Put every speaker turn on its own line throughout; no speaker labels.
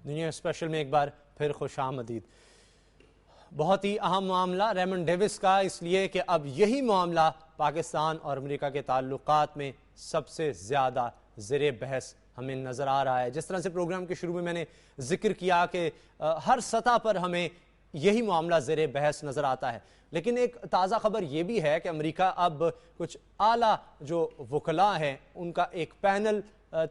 دنیا اسپیشل میں ایک بار پھر خوش آمدید۔ بہت ہی اہم معاملہ ریمنڈ ڈیوس کا، اس لیے کہ اب یہی معاملہ پاکستان اور امریکہ کے تعلقات میں سب سے زیادہ زیر بحث ہمیں نظر آ رہا ہے۔ جس طرح سے پروگرام کے شروع میں نے ذکر کیا کہ ہر سطح پر ہمیں یہی معاملہ زیر بحث نظر آتا ہے، لیکن ایک تازہ خبر یہ بھی ہے کہ امریکہ اب کچھ اعلیٰ جو وکلاء ہیں ان کا ایک پینل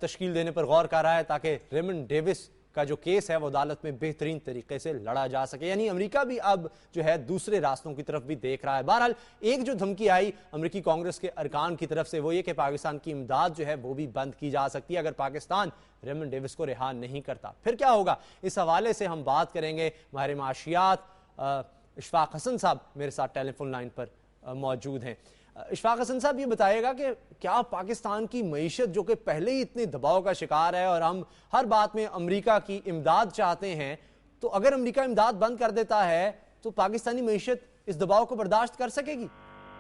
تشکیل دینے پر غور کر رہا ہے تاکہ ریمنڈ ڈیوس کا جو کیس ہے وہ عدالت میں بہترین طریقے سے لڑا جا سکے۔ یعنی امریکہ بھی اب جو ہے دوسرے راستوں کی طرف بھی دیکھ رہا ہے۔ بہرحال ایک جو دھمکی آئی امریکی کانگریس کے ارکان کی طرف سے وہ یہ کہ پاکستان کی امداد جو ہے وہ بھی بند کی جا سکتی ہے اگر پاکستان ریمنڈ ڈیوس کو رہا نہیں کرتا۔ پھر کیا ہوگا، اس حوالے سے ہم بات کریں گے۔ ماہر معاشیات اشفاق حسن صاحب میرے ساتھ ٹیلی فون لائن پر موجود ہیں۔ اشفاق حسن صاحب یہ بتائے گا کہ کیا پاکستان کی معیشت جو کہ پہلے ہی اتنے دباؤ کا شکار ہے اور ہم ہر بات میں امریکہ کی امداد چاہتے ہیں، تو اگر امریکہ امداد بند کر دیتا ہے تو پاکستانی معیشت اس دباؤ کو برداشت کر سکے گی؟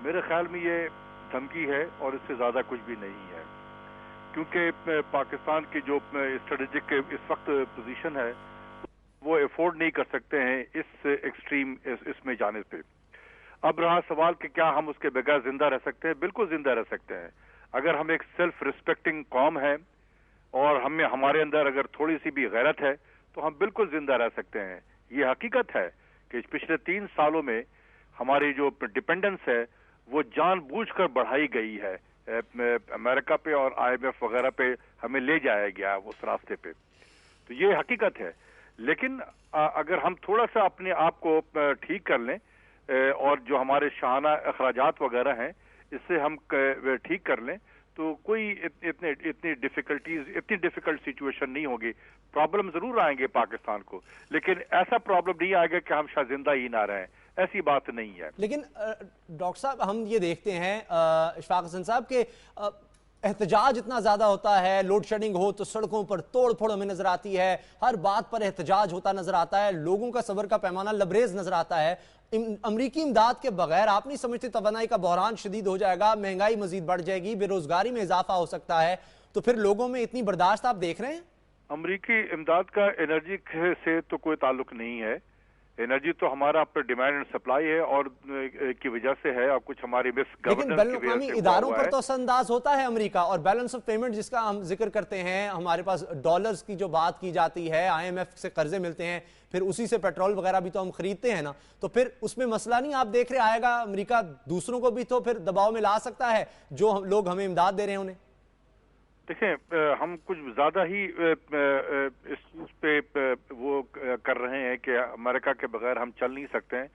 میرے خیال میں یہ دھمکی ہے اور اس سے زیادہ کچھ بھی نہیں ہے، کیونکہ پاکستان کی جو اسٹریٹجک اس وقت پوزیشن ہے وہ افورڈ نہیں کر سکتے ہیں اس ایکسٹریم اس میں جانے پہ۔ اب رہا سوال کہ کیا ہم اس کے بغیر زندہ رہ سکتے ہیں؟ بالکل زندہ رہ سکتے ہیں۔ اگر ہم ایک سیلف ریسپیکٹنگ قوم ہے اور ہمارے اندر اگر تھوڑی سی بھی غیرت ہے تو ہم بالکل زندہ رہ سکتے ہیں۔ یہ حقیقت ہے کہ پچھلے 3 سالوں میں ہماری جو ڈیپینڈنس ہے وہ جان بوجھ کر بڑھائی گئی ہے امریکہ پہ، اور IMF وغیرہ پہ ہمیں لے جایا گیا اس راستے پہ، تو یہ حقیقت ہے۔ لیکن اگر ہم تھوڑا سا اپنے آپ کو ٹھیک کر لیں اور جو ہمارے شاہانہ اخراجات وغیرہ ہیں اس سے ہم ٹھیک کر لیں تو کوئی اتنی ڈیفیکلٹ سچویشن نہیں ہوگی۔ پرابلم ضرور آئیں گے پاکستان کو، لیکن ایسا پرابلم نہیں آئے گا کہ ہم شاید زندہ ہی نہ رہیں، ایسی بات نہیں ہے۔
لیکن ڈاکٹر صاحب ہم یہ دیکھتے ہیں اشفاق حسن صاحب کہ احتجاج اتنا زیادہ ہوتا ہے، لوڈ شیڈنگ ہو تو سڑکوں پر توڑ پھوڑ ہمیں نظر آتی ہے، ہر بات پر احتجاج ہوتا نظر آتا ہے، لوگوں کا صبر کا پیمانہ لبریز نظر آتا ہے۔ امریکی امداد کے بغیر آپ نہیں سمجھتے توانائی کا بحران شدید ہو جائے گا، مہنگائی مزید بڑھ جائے گی، بے روزگاری میں اضافہ ہو سکتا ہے، تو پھر لوگوں میں اتنی برداشت آپ دیکھ رہے ہیں؟
امریکی امداد کا انرجی سے تو کوئی تعلق نہیں ہے۔ انرجی تو ہمارا پر ڈیمانڈ اینڈ سپلائی ہے اور کی وجہ سے ہے، اور کچھ ہماری مس گورننس
لیکن بین الاقوامی اداروں پر تو اثر انداز ہوتا ہے امریکہ، اور بیلنس آف پیمنٹ جس کا ہم ذکر کرتے ہیں، ہمارے پاس ڈالرز کی جو بات کی جاتی ہے، IMF سے قرضے ملتے ہیں، پھر اسی سے پیٹرول وغیرہ بھی تو ہم خریدتے ہیں نا، تو پھر اس میں مسئلہ نہیں آپ دیکھ رہے آئے گا؟ امریکہ دوسروں کو بھی تو پھر دباؤ میں لا سکتا ہے جو لوگ ہمیں امداد دے رہے ہیں انہیں۔
دیکھیں ہم کچھ زیادہ ہی اس چیز پہ وہ کر رہے ہیں کہ امریکہ کے بغیر ہم چل نہیں سکتے ہیں،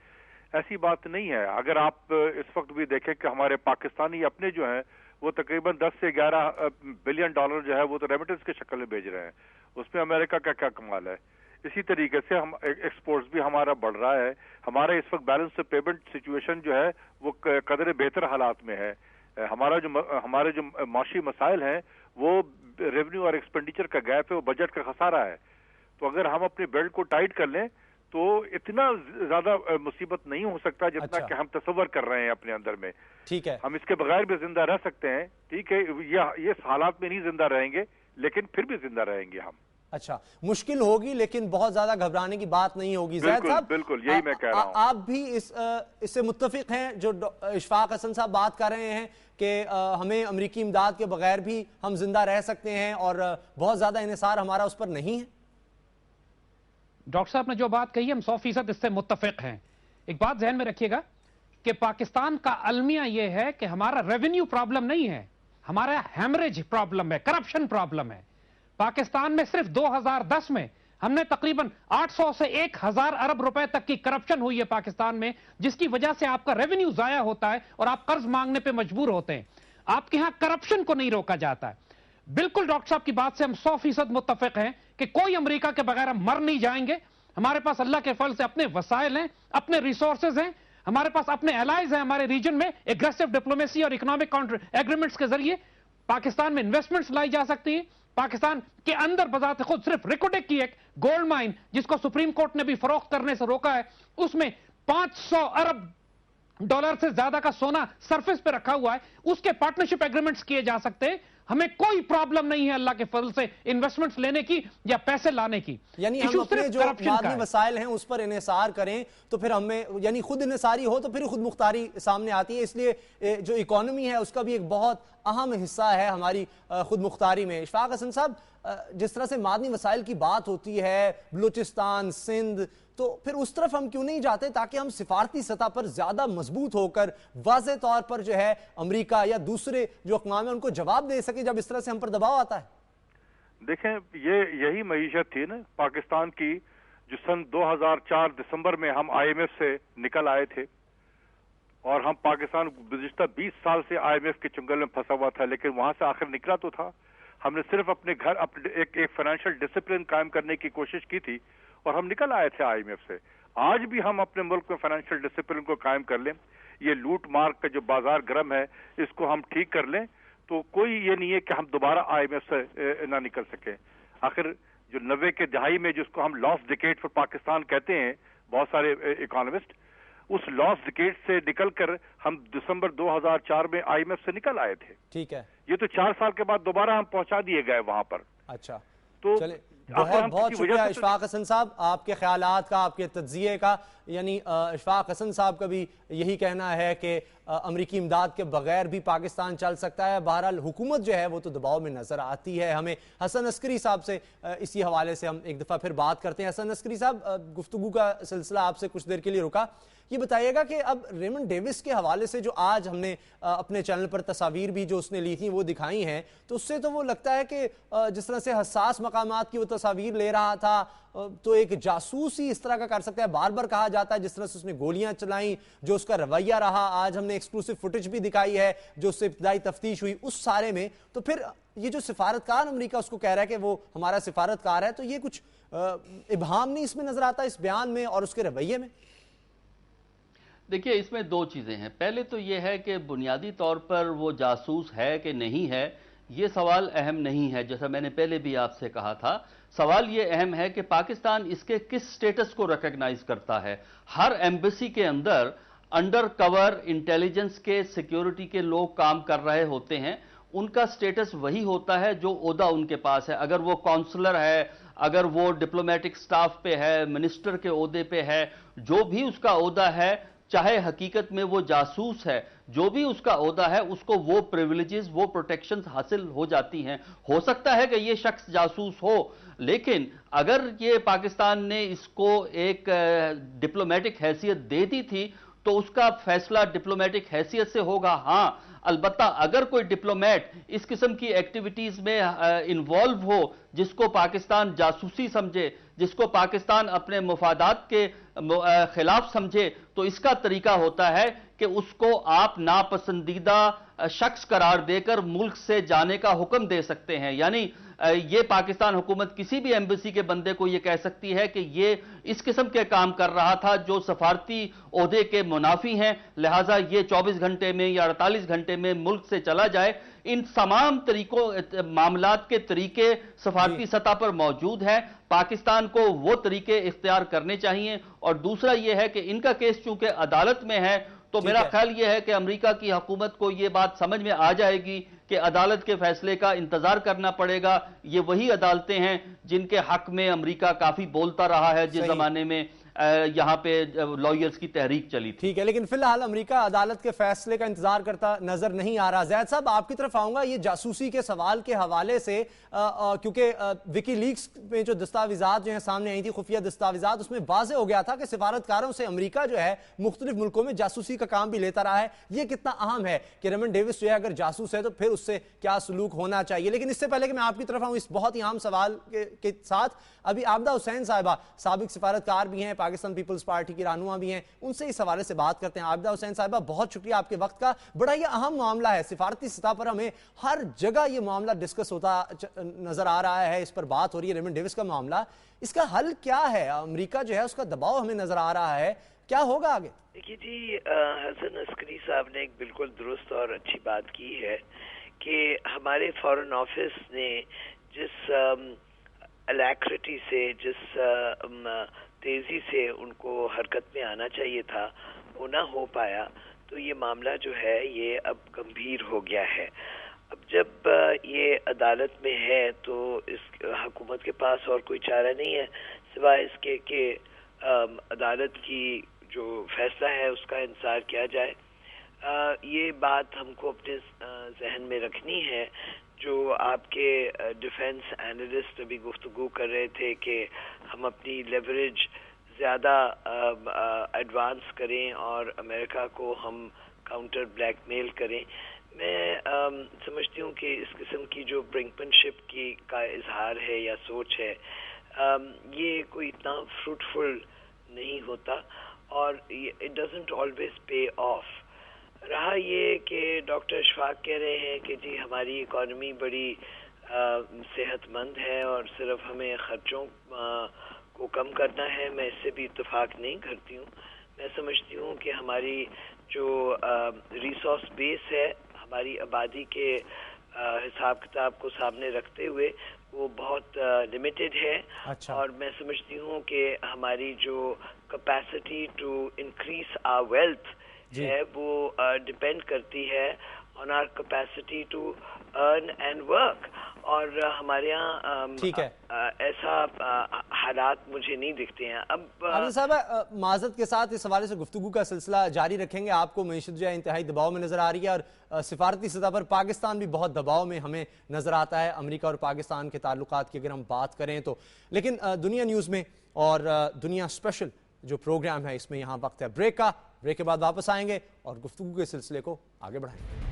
ایسی بات نہیں ہے۔ اگر آپ اس وقت بھی دیکھیں کہ ہمارے پاکستانی اپنے جو ہیں وہ تقریباً 10 سے 11 بلین ڈالر جو ہے وہ تو ریمیٹنس کے شکل میں بھیج رہے ہیں، اس میں امریکہ کا کیا کمال ہے؟ اسی طریقے سے ہم ایکسپورٹس بھی ہمارا بڑھ رہا ہے، ہمارا اس وقت بیلنس پیمنٹ سچویشن جو ہے وہ قدر بہتر حالات میں ہے۔ ہمارے جو معاشی مسائل ہیں وہ ریونیو اور ایکسپینڈیچر کا گیپ ہے، وہ بجٹ کا خسارہ ہے، تو اگر ہم اپنے بیلٹ کو ٹائٹ کر لیں تو اتنا زیادہ مصیبت نہیں ہو سکتا جتنا کہ ہم تصور کر رہے ہیں اپنے اندر میں۔
ٹھیک ہے،
ہم اس کے بغیر بھی زندہ رہ سکتے ہیں، ٹھیک ہے، یہ حالات میں نہیں زندہ رہیں گے لیکن پھر بھی زندہ رہیں گے ہم۔
اچھا، مشکل ہوگی لیکن بہت زیادہ گھبرانے کی بات نہیں ہوگی۔ زید صاحب
بالکل یہی میں کہہ رہا ہوں۔
آپ بھی اس سے متفق ہیں جو اشفاق حسن صاحب بات کر رہے ہیں کہ ہمیں امریکی امداد کے بغیر بھی ہم زندہ رہ سکتے ہیں اور بہت زیادہ انحصار ہمارا اس پر نہیں ہے؟
ڈاکٹر صاحب نے جو بات کہی ہم 100% اس سے متفق ہیں۔ ایک بات ذہن میں رکھیے گا کہ پاکستان کا المیہ یہ ہے کہ ہمارا ریونیو پرابلم نہیں ہے، ہمارا ہیمریج پرابلم ہے، کرپشن پرابلم ہے۔ پاکستان میں صرف 2010 میں ہم نے تقریباً 800 سے 1000 ارب روپے تک کی کرپشن ہوئی ہے پاکستان میں، جس کی وجہ سے آپ کا ریونیو ضائع ہوتا ہے اور آپ قرض مانگنے پہ مجبور ہوتے ہیں۔ آپ کے ہاں کرپشن کو نہیں روکا جاتا ہے۔ بالکل ڈاکٹر صاحب کی بات سے ہم 100% متفق ہیں کہ کوئی امریکہ کے بغیر ہم مر نہیں جائیں گے۔ ہمارے پاس اللہ کے فضل سے اپنے وسائل ہیں، اپنے ریسورسز ہیں، ہمارے پاس اپنے الائز ہیں ہمارے ریجن میں۔ ایگریسو ڈپلومیسی اور اکنامک ایگریمنٹس کے ذریعے پاکستان میں انویسٹمنٹس لائی جا سکتی ہیں۔ پاکستان کے اندر بذات خود صرف ریکوٹیک کی ایک گولڈ مائن جس کو سپریم کورٹ نے بھی فروخت کرنے سے روکا ہے، اس میں 500 ارب ڈالر سے زیادہ کا سونا سرفیس پہ رکھا ہوا ہے، اس کے پارٹنرشپ ایگریمنٹس کیے جا سکتے ہیں۔ ہمیں کوئی پرابلم نہیں ہے اللہ کے فضل سے انویسٹمنٹس لینے کی یا پیسے لانے کی.
یعنی ہم اپنے جو مادی وسائل ہیں اس پر انحصار کریں تو پھر ہمیں یعنی خود انحصاری ہو تو پھر خود مختاری سامنے آتی ہے. اس لیے جو اکانومی ہے اس کا بھی ایک بہت اہم حصہ ہے ہماری خود مختاری میں. اشفاق حسن صاحب، جس طرح سے معدنی وسائل کی بات ہوتی ہے، بلوچستان، سندھ، تو پھر اس طرف ہم کیوں نہیں جاتے تاکہ ہم سفارتی سطح پر زیادہ مضبوط ہو کر واضح طور پر جو ہے امریکہ یا دوسرے جو اقوام ہیں ان کو جواب دے سکیں جب اس طرح سے ہم پر دباؤ آتا ہے؟
دیکھیں، یہی معیشت تھی نا پاکستان کی جو سن 2004 دسمبر میں ہم آئی ایم ایف سے نکل آئے تھے، اور ہم پاکستان گزشتہ 20 سال سے آئی ایم ایف کے چنگل میں پھنسا ہوا تھا، لیکن وہاں سے آخر نکلا تو تھا. ہم نے صرف اپنے گھر ایک فائنینشیل ڈسپلن قائم کرنے کی کوشش کی تھی اور ہم نکل آئے تھے آئی ایم ایف سے. آج بھی ہم اپنے ملک میں فائنینشیل ڈسپلن کو قائم کر لیں، یہ لوٹ مار کا جو بازار گرم ہے اس کو ہم ٹھیک کر لیں تو کوئی یہ نہیں ہے کہ ہم دوبارہ آئی ایم ایف سے نہ نکل سکیں. آخر جو 90 کے دہائی میں جس کو ہم لاسٹ ڈیکیڈ فار پاکستان کہتے ہیں بہت سارے اکانومسٹ، اس لاسٹ ڈیکیڈ سے نکل کر ہم دسمبر 2004 میں آئی ایم ایف سے نکل آئے تھے.
ٹھیک ہے،
یہ تو 4 سال کے بعد دوبارہ ہم پہنچا دیے گئے وہاں پر.
اچھا،
تو
چلے بہت بہت شکریہ اشفاق حسن صاحب آپ کے خیالات کا، آپ کے تجزیے کا. یعنی اشفاق حسن صاحب کا بھی یہی کہنا ہے کہ امریکی امداد کے بغیر بھی پاکستان چل سکتا ہے. بہرحال حکومت جو ہے وہ تو دباؤ میں نظر آتی ہے ہمیں. حسن عسکری صاحب سے اسی حوالے سے ہم ایک دفعہ پھر بات کرتے ہیں. حسن عسکری صاحب، گفتگو کا سلسلہ آپ سے کچھ دیر کے لیے رکا. یہ بتائیے گا کہ اب ریمنڈ ڈیوس کے حوالے سے جو آج ہم نے اپنے چینل پر تصاویر بھی جو اس نے لی تھیں وہ دکھائی ہیں، تو اس سے تو وہ لگتا ہے کہ جس طرح سے حساس مقامات کی وہ تصاویر لے رہا تھا تو ایک جاسوس ہی اس طرح کا کر سکتا ہے. بار بار کہا جاتا ہے جس طرح سے اس نے گولیاں چلائیں، جو اس کا رویہ رہا. آج ہم نے ایکسکلوسیو فوٹیج بھی دکھائی ہے جو اس سے ابتدائی تفتیش ہوئی اس سارے میں. تو پھر یہ جو سفارتکار امریکہ اس کو کہہ رہا ہے کہ وہ ہمارا سفارتکار ہے، تو یہ کچھ ابہام نہیں اس میں نظر آتا اس بیان میں اور اس کے رویے میں؟
دیکھیے، اس میں 2 چیزیں ہیں. پہلے تو یہ ہے کہ بنیادی طور پر وہ جاسوس ہے کہ نہیں ہے، یہ سوال اہم نہیں ہے. جیسا میں نے پہلے بھی آپ سے کہا تھا، سوال یہ اہم ہے کہ پاکستان اس کے کس سٹیٹس کو ریکگنائز کرتا ہے. ہر ایمبیسی کے اندر انڈر کور انٹیلیجنس کے سیکیورٹی کے لوگ کام کر رہے ہوتے ہیں. ان کا سٹیٹس وہی ہوتا ہے جو عہدہ ان کے پاس ہے. اگر وہ کونسلر ہے، اگر وہ ڈپلومیٹک سٹاف پہ ہے، منسٹر کے عہدے پہ ہے، جو بھی اس کا عہدہ ہے، چاہے حقیقت میں وہ جاسوس ہے، جو بھی اس کا عہدہ ہے، اس کو وہ پریویلیجز، وہ پروٹیکشنز حاصل ہو جاتی ہیں. ہو سکتا ہے کہ یہ شخص جاسوس ہو، لیکن اگر یہ پاکستان نے اس کو ایک ڈپلومیٹک حیثیت دے دی تھی تو اس کا فیصلہ ڈپلومیٹک حیثیت سے ہوگا. ہاں، البتہ اگر کوئی ڈپلومیٹ اس قسم کی ایکٹیویٹیز میں انوالو ہو جس کو پاکستان جاسوسی سمجھے، جس کو پاکستان اپنے مفادات کے خلاف سمجھے، تو اس کا طریقہ ہوتا ہے کہ اس کو آپ ناپسندیدہ شخص قرار دے کر ملک سے جانے کا حکم دے سکتے ہیں. یعنی یہ پاکستان حکومت کسی بھی ایمبیسی کے بندے کو یہ کہہ سکتی ہے کہ یہ اس قسم کے کام کر رہا تھا جو سفارتی عہدے کے منافی ہیں، لہٰذا یہ 24 گھنٹے میں یا 48 گھنٹے میں ملک سے چلا جائے. ان تمام معاملات کے طریقے سفارتی سطح پر موجود ہیں. پاکستان کو وہ طریقے اختیار کرنے چاہیے. اور دوسرا یہ ہے کہ ان کا کیس چونکہ عدالت میں ہے تو میرا خیال یہ ہے کہ امریکہ کی حکومت کو یہ بات سمجھ میں آ جائے گی کہ عدالت کے فیصلے کا انتظار کرنا پڑے گا. یہ وہی عدالتیں ہیں جن کے حق میں امریکہ کافی بولتا رہا ہے جس زمانے میں یہاں پہ لائرز کی تحریک چلی تھی.
ٹھیک ہے، لیکن فی الحال امریکہ عدالت کے فیصلے کا انتظار کرتا نظر نہیں آ رہا. زید صاحب، آپ کی طرف آؤں گا. یہ جاسوسی کے سوال کے حوالے سے کیونکہ وکی لیکس میں جو دستاویزات جو ہیں سامنے آئی تھی، خفیہ دستاویزات، اس میں واضح ہو گیا تھا کہ سفارتکاروں سے امریکہ جو ہے مختلف ملکوں میں جاسوسی کا کام بھی لیتا رہا ہے. یہ کتنا اہم ہے کہ ریمنڈ ڈیوس جو ہے اگر جاسوس ہے تو پھر اس سے کیا سلوک ہونا چاہیے. لیکن اس سے پہلے کہ میں آپ کی طرف آؤں اس بہت ہی اہم سوال کے ساتھ، ابھی عابدہ حسین صاحبہ سابق سفارتکار بھی ہیں، پاکستان پیپلز پارٹی کی رہنما بھی ہیں، ان سے اس حوالے سے بات کرتے ہیں. عابدہ حسین صاحبہ، بہت شکریہ آپ کے وقت کا. بڑا یہ اہم معاملہ ہے، سفارتی سطح پر ہمیں ہر جگہ یہ معاملہ ڈسکس ہوتا نظر آ رہا ہے، اس پر بات ہو رہی ہے. ریمنڈ ڈیوس کا معاملہ، اس کا حل کیا ہے؟ امریکہ جو ہے اس کا دباؤ ہمیں نظر آ رہا ہے، کیا ہوگا آگے؟
دیکھیے جی، حسن عسکری صاحب نے ایک بالکل درست اور اچھی بات کی ہے کہ ہمارے فارن آفس نے جس الیکریٹی سے، جس تیزی سے ان کو حرکت میں آنا چاہیے تھا وہ نہ ہو پایا، تو یہ معاملہ جو ہے یہ اب گمبھیر ہو گیا ہے. اب جب یہ عدالت میں ہے تو اس حکومت کے پاس اور کوئی چارہ نہیں ہے سوائے اس کے کہ عدالت کی جو فیصلہ ہے اس کا انتظار کیا جائے. یہ بات ہم کو اپنے ذہن میں رکھنی ہے. جو آپ کے ڈیفنس اینالسٹ ابھی گفتگو کر رہے تھے کہ ہم اپنی لیوریج زیادہ ایڈوانس کریں اور امریکہ کو ہم کاؤنٹر بلیک میل کریں. میں سمجھتی ہوں کہ اس قسم کی جو برنکمن شپ کی کا اظہار ہے یا سوچ ہے یہ کوئی اتنا فروٹفل نہیں ہوتا اور it doesn't always pay off. رہا یہ کہ ڈاکٹر اشفاق کہہ رہے ہیں کہ جی ہماری اکانومی بڑی صحت مند ہے اور صرف ہمیں خرچوں کو کم کرنا ہے. میں اس سے بھی اتفاق نہیں کرتی ہوں. میں سمجھتی ہوں کہ ہماری جو ریسورس بیس ہے ہماری آبادی کے حساب کتاب کو سامنے رکھتے ہوئے وہ بہت لمیٹڈ ہے. اور میں سمجھتی ہوں کہ ہماری جو capacity to increase our wealth ہے وہ ڈپینڈ کرتی ہے on our capacity to earn and work. اور ہمارے یہاں ایسا حالات مجھے نہیں دکھتے ہیں. اب
حافظ صاحب معذرت کے ساتھ اس حوالے سے گفتگو کا سلسلہ جاری رکھیں گے. آپ کو معیشت جو ہے انتہائی دباؤ میں نظر آ رہی ہے اور سفارتی سطح پر پاکستان بھی بہت دباؤ میں ہمیں نظر آتا ہے امریکہ اور پاکستان کے تعلقات کی اگر ہم بات کریں تو. لیکن دنیا نیوز میں اور دنیا اسپیشل جو پروگرام ہے اس میں یہاں وقت ہے بریک کا. بریک کے بعد واپس آئیں گے اور گفتگو کے سلسلے کو آگے بڑھائیں گے.